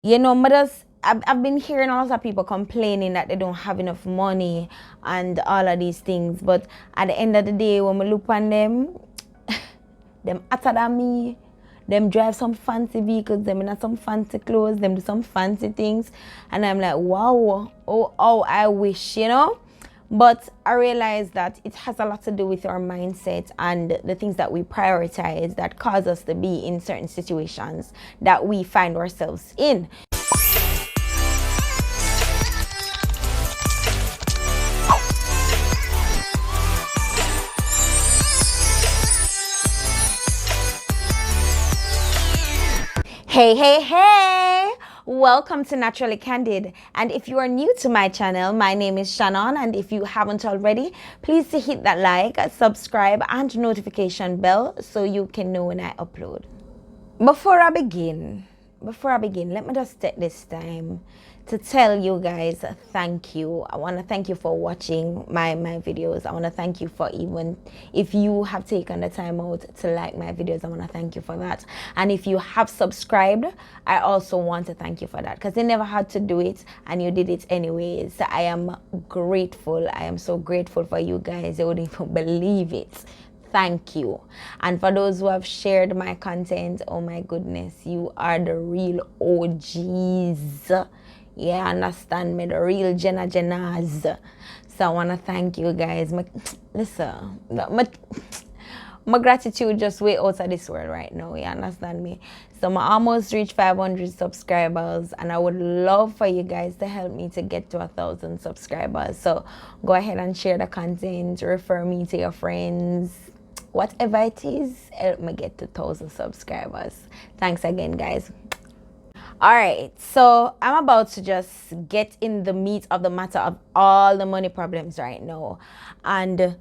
Mothers, I've been hearing a lot of people complaining that they don't have enough money and all of these things. But at the end of the day, when we look on them, them hotter than me. Them drive some fancy vehicles, them in some fancy clothes, them do some fancy things. And I'm like, wow, oh, I wish. But I realize that it has a lot to do with our mindset and the things that we prioritize that cause us to be in certain situations that we find ourselves in. Hey, welcome to Naturally Candid. And if you are new to my channel, my name is Shannon, and if you haven't already, please hit that like, subscribe and notification bell so you can know when I upload. Before I begin, let me just take this time to tell you guys thank you. I want to thank you for watching my videos. I want to thank you for, even if you have taken the time out to like my videos, I want to thank you for that. And if you have subscribed, I also want to thank you for that, because you never had to do it and you did it anyways. So I am grateful. I am so grateful for you guys. You wouldn't even believe it. Thank you. And for those who have shared my content, oh my goodness, you are the real OGs. Yeah, understand me, the real Jennas. So I want to thank you guys. Listen, my gratitude just way out of this world right now. You understand me? So I almost reached 500 subscribers, and I would love for you guys to help me to get to 1,000 subscribers. So go ahead and share the content, refer me to your friends, whatever it is, help me get to 1,000 subscribers. Thanks again, guys. All right, so I'm about to just get in the meat of the matter of all the money problems right now. And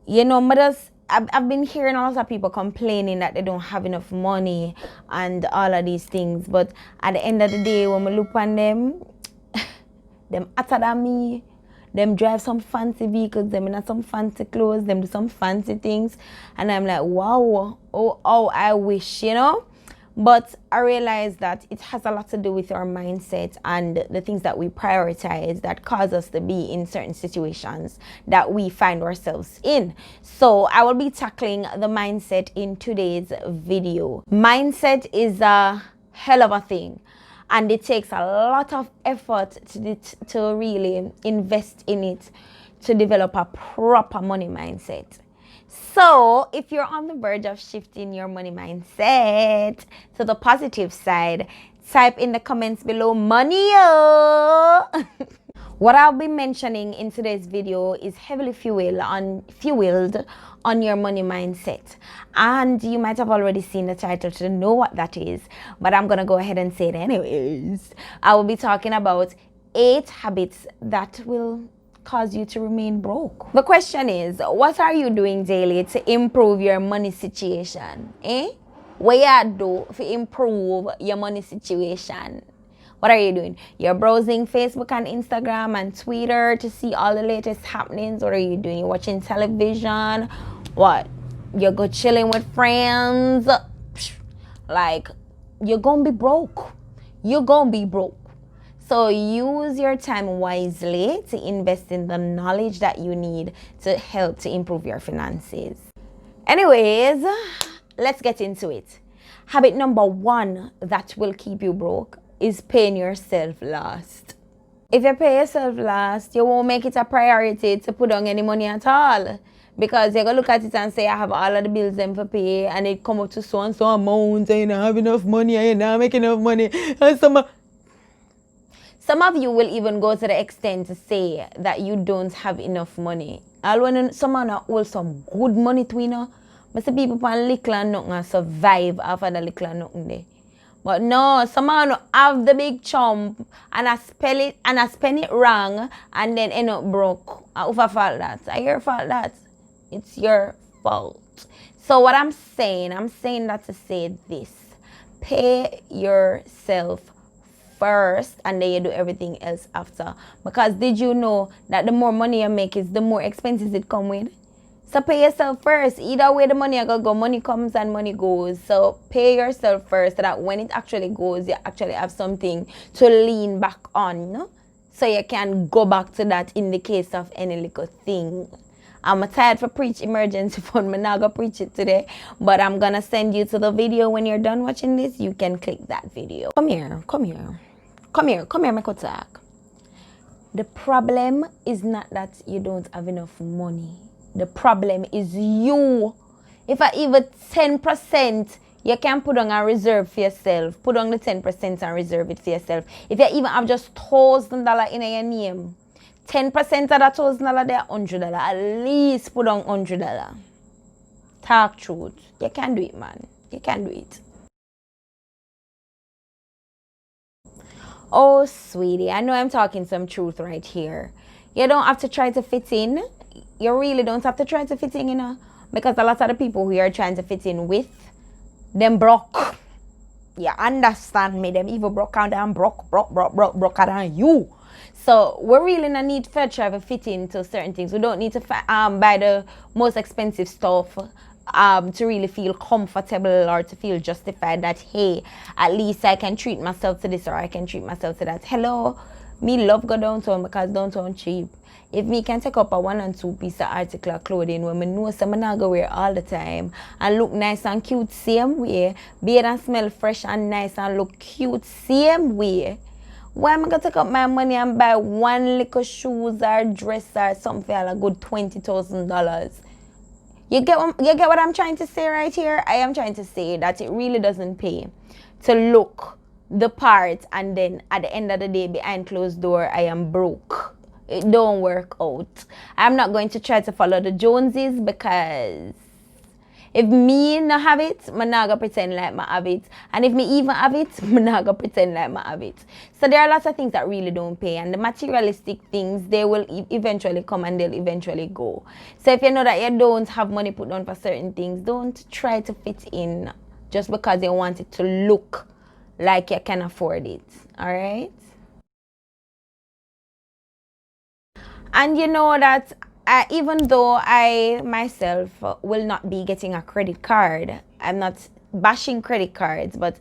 mothers, I've been hearing a lot of people complaining that they don't have enough money and all of these things. But at the end of the day, when we look on them, them hotter than me. Them drive some fancy vehicles, them in some fancy clothes, them do some fancy things. And I'm like, wow, oh, I wish. But I realize that it has a lot to do with our mindset and the things that we prioritize that cause us to be in certain situations that we find ourselves in. So I will be tackling the mindset in today's video. Mindset is a hell of a thing, and it takes a lot of effort to really invest in it to develop a proper money mindset. So if you're on the verge of shifting your money mindset to the positive side, type in the comments below money. What I'll be mentioning in today's video is heavily fueled on your money mindset. And you might have already seen the title to know what that is, but I'm going to go ahead and say it anyways. I will be talking about 8 habits that will cause you to remain broke. The question is, what are you doing daily to improve your money situation? What you do to improve your money situation? What are you doing? You're browsing Facebook and Instagram and Twitter to see all the latest happenings. What are you doing? You're watching television. What? You go chilling with friends. Like, you're gonna be broke. You're gonna be broke. So use your time wisely to invest in the knowledge that you need to help to improve your finances. Anyways, let's get into it. Habit number 1 that will keep you broke is paying yourself last. If you pay yourself last, you won't make it a priority to put on any money at all. Because you're going to look at it and say, I have all of the bills them for pay, and it come up to so and so amount, and you don't have enough money, and you don't make enough money. And some of you will even go to the extent to say that you don't have enough money. All when someone hold some good money to but the people can little and nothing survive after the little and nothing there. But no, someone have the big chump and I spend it wrong and then end up broke. Who fault that? I your fault that. It's your fault. So what I'm saying that to say this. Pay yourself first, and then you do everything else after. Because did you know that the more money you make is the more expenses it come with? So pay yourself first. Either way the money I go, money comes and money goes. So pay yourself first so that when it actually goes, you actually have something to lean back on. No? So you can go back to that in the case of any little thing. I'm tired for preach emergency fund. I'm not gonna preach it today, but I'm gonna send you to the video. When you're done watching this, you can click that video. Come here, make a talk. The problem is not that you don't have enough money. The problem is you. If I even 10%, you can put on a reserve for yourself. Put on the 10% and reserve it for yourself. If you even have just $1,000 in your name, 10% of that $1,000 there, $100. At least put on $100. Talk truth. You can do it, man. You can do it. Oh, sweetie, I know I'm talking some truth right here. You don't have to try to fit in. You really don't have to try to fit in, you know. Because a lot of the people who you're trying to fit in with, them broke. You understand me? Them even broke out and broke out on you. So we're really in a need for try to fit into certain things. We don't need to buy the most expensive stuff to really feel comfortable or to feel justified that, hey, at least I can treat myself to this or I can treat myself to that. Hello, me love go downtown because downtown cheap. If me can take up a 1 and 2 piece of article of clothing when I know some not go wear all the time and look nice and cute same way, bathe and smell fresh and nice and look cute same way, why am I gonna take up my money and buy one little shoes or dress or something for a good $20,000? You get what I'm trying to say right here? I am trying to say that it really doesn't pay to look the part and then at the end of the day behind closed door I am broke. It don't work out. I'm not going to try to follow the Joneses because if me not have it, I'm not gonna pretend like I have it. And if me even have it, I'm not gonna pretend like I have it. So there are lots of things that really don't pay. And the materialistic things, they will eventually come and they'll eventually go. So if you know that you don't have money put on for certain things, don't try to fit in just because you want it to look like you can afford it. Alright? And you know that even though I myself will not be getting a credit card, I'm not bashing credit cards, but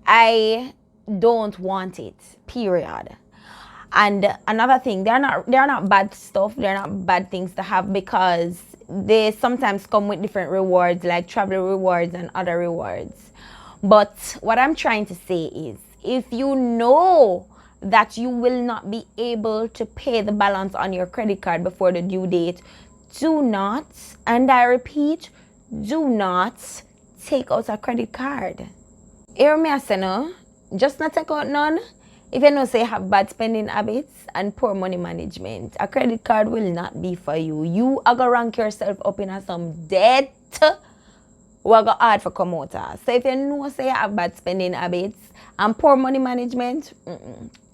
I don't want it, period. And another thing, they're not bad stuff, they're not bad things to have because they sometimes come with different rewards like travel rewards and other rewards. But what I'm trying to say is, if you know that you will not be able to pay the balance on your credit card before the due date, do not, and I repeat, do not take out a credit card. Hear me, I say no, just not take out none. If you know say you have bad spending habits and poor money management, a credit card will not be for you. You are going to rank yourself up in some debt we're going hard for come out. So if you know say you have bad spending habits and poor money management,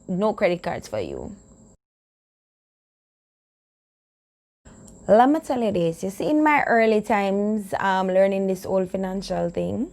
no credit cards for you. Let me tell you this. You see, in my early times learning this whole financial thing,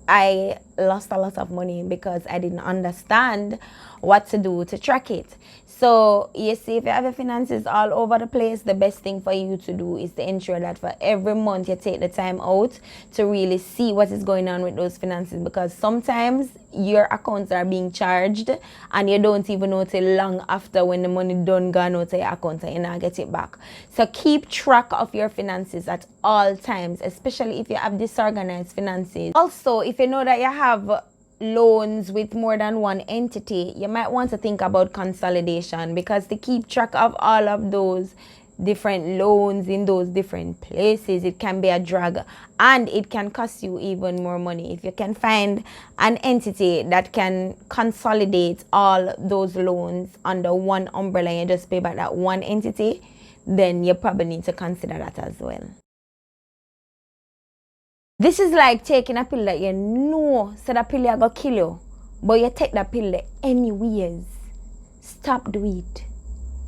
I lost a lot of money because I didn't understand what to do to track it. So you see, if you have your finances all over the place, the best thing for you to do is to ensure that for every month you take the time out to really see what is going on with those finances, because sometimes your accounts are being charged and you don't even know till long after when the money done gone out of your account and you not get it back. So keep track of your finances at all times, especially if you have disorganized finances. Also, if you know that you have loans with more than one entity, you might want to think about consolidation, because to keep track of all of those different loans in those different places, it can be a drag and it can cost you even more money. If you can find an entity that can consolidate all those loans under one umbrella and you just pay back that one entity, then you probably need to consider that as well. This is like taking a pill that you know so that pill is going to kill you, but you take that pill anyways. Stop do it.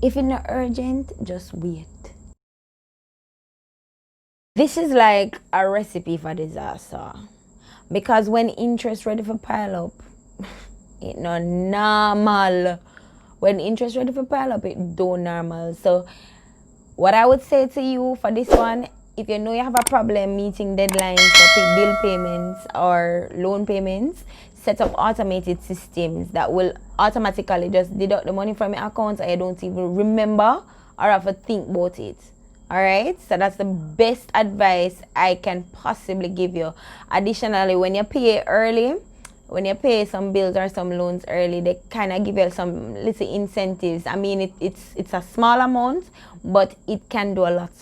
If it's not urgent, just wait. This is like a recipe for disaster, because when interest ready for pile up, it not normal. When interest ready for pile up, it don't normal. So What I would say to you for this one, if you know you have a problem meeting deadlines for bill payments or loan payments, set up automated systems that will automatically just deduct the money from your account and you don't even remember or have to think about it. Alright, so that's the best advice I can possibly give you. Additionally, when you pay early, when you pay some bills or some loans early, they kind of give you some little incentives. I mean, it's a small amount, but it can do a lot.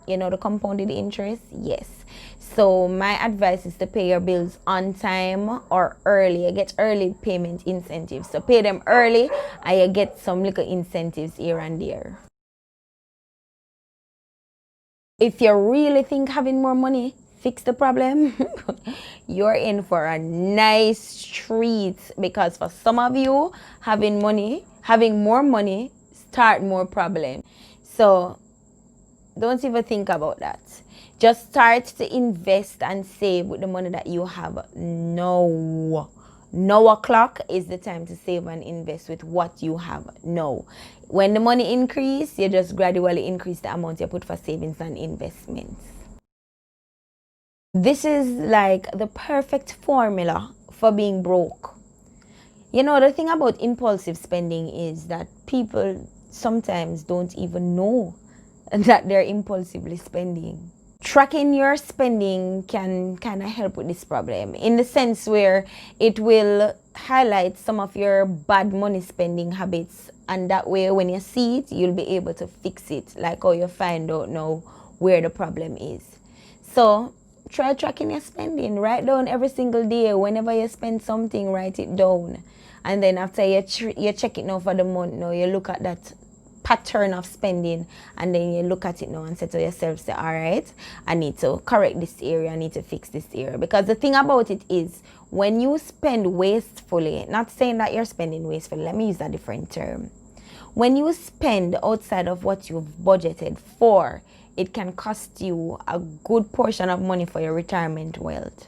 You know, the compounded interest, yes. So my advice is to pay your bills on time or early. You get early payment incentives. So pay them early and you get some little incentives here and there. If you really think having more money fix the problem, you're in for a nice treat, because for some of you, having more money start more problem. So don't even think about that. Just start to invest and save with the money that you have. No. 9 o'clock is the time to save and invest with what you have now. When the money increase, you just gradually increase the amount you put for savings and investments. This is like the perfect formula for being broke. You know, the thing about impulsive spending is that people sometimes don't even know that they're impulsively spending. Tracking your spending can kind of help with this problem, in the sense where it will highlight some of your bad money spending habits, and that way when you see it, you'll be able to fix it, like how you find out now where the problem is. So try tracking your spending. Write down every single day. Whenever you spend something, write it down, and then after you check it now for the month, now you look at that pattern of spending, and then you look at it now and say to yourself, say, all right, I need to correct this area, I need to fix this area. Because the thing about it is, when you spend wastefully, not saying that you're spending wastefully, let me use a different term. When you spend outside of what you've budgeted for, it can cost you a good portion of money for your retirement wealth.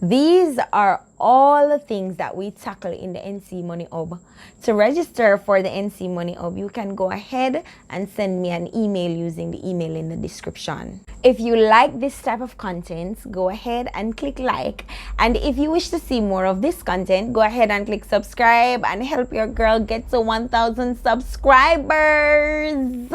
These are all the things that we tackle in the NC Money Hub. To register for the NC Money Hub, you can go ahead and send me an email using the email in the description. If you like this type of content, go ahead and click like. And if you wish to see more of this content, go ahead and click subscribe and help your girl get to 1,000 subscribers.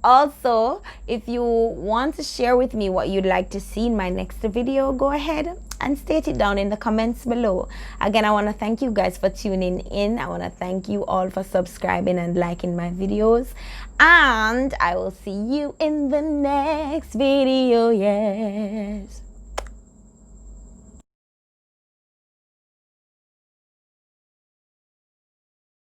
Also, if you want to share with me what you'd like to see in my next video, go ahead and state it down in the comments below. Again, I want to thank you guys for tuning in. I want to thank you all for subscribing and liking my videos. And I will see you in the next video, yes.